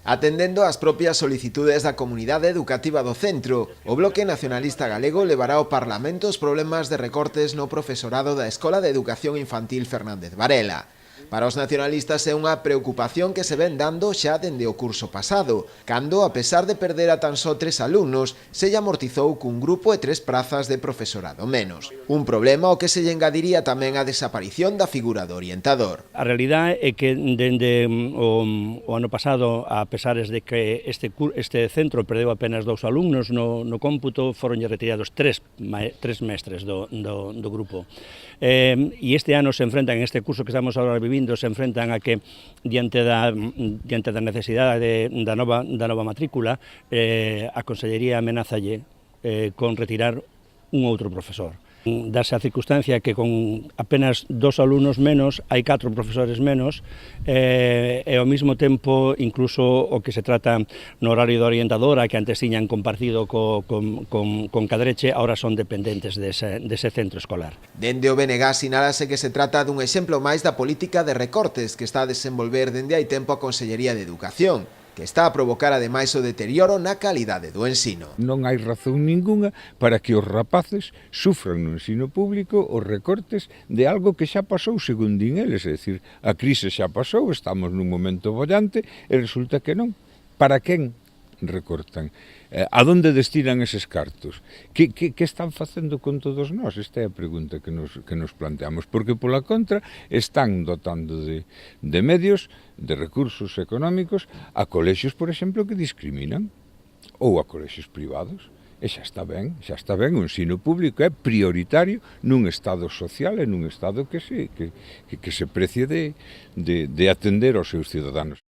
Atendendo ás propias solicitudes da comunidade educativa do centro, o Bloque Nacionalista Galego levará ao Parlamento os problemas de recortes no profesorado da Escola de Educación Infantil Fernández Varela. Para os nacionalistas é unha preocupación que se ven dando xa dende o curso pasado, cando, a pesar de perder a tan só 3 alumnos, se lle amortizou cun grupo e 3 prazas de profesorado menos. Un problema ao que se lle engadiría tamén a desaparición da figura do orientador. A realidade é que dende o ano pasado, a pesares de que este centro perdeu apenas 2 alumnos no cómputo, foronlle retirados 3 mestres do grupo. E este ano se enfrentan, en este curso que estamos agora vivindo, se enfrentan a que, diante da necesidade da nova matrícula, a Consellería amenazalle con retirar un outro profesor. Dase a circunstancia que con apenas 2 alumnos menos hai 4 profesores menos e ao mesmo tempo incluso o que se trata no horario da orientadora que antes tiñan compartido con Cadreche, ahora son dependentes dese centro escolar. Dende o BNG sinálase que se trata dun exemplo máis da política de recortes que está a desenvolver dende hai tempo a Consellería de Educación, que está a provocar ademais o deterioro na calidade do ensino. Non hai razón ninguna para que os rapaces sufran no ensino público os recortes de algo que xa pasou, segundo din eles, é dicir, a crise xa pasou, estamos nun momento bollante e resulta que non. Para quen recortan? A donde destinan eses cartos? Que están facendo con todos nós? Esta é a pregunta que nos planteamos, porque pola contra están dotando de medios, de recursos económicos a colexios, por exemplo, que discriminan, ou a colexios privados. E xa está ben, o ensino público é prioritario nun Estado social e nun Estado que se precie de atender aos seus ciudadanos.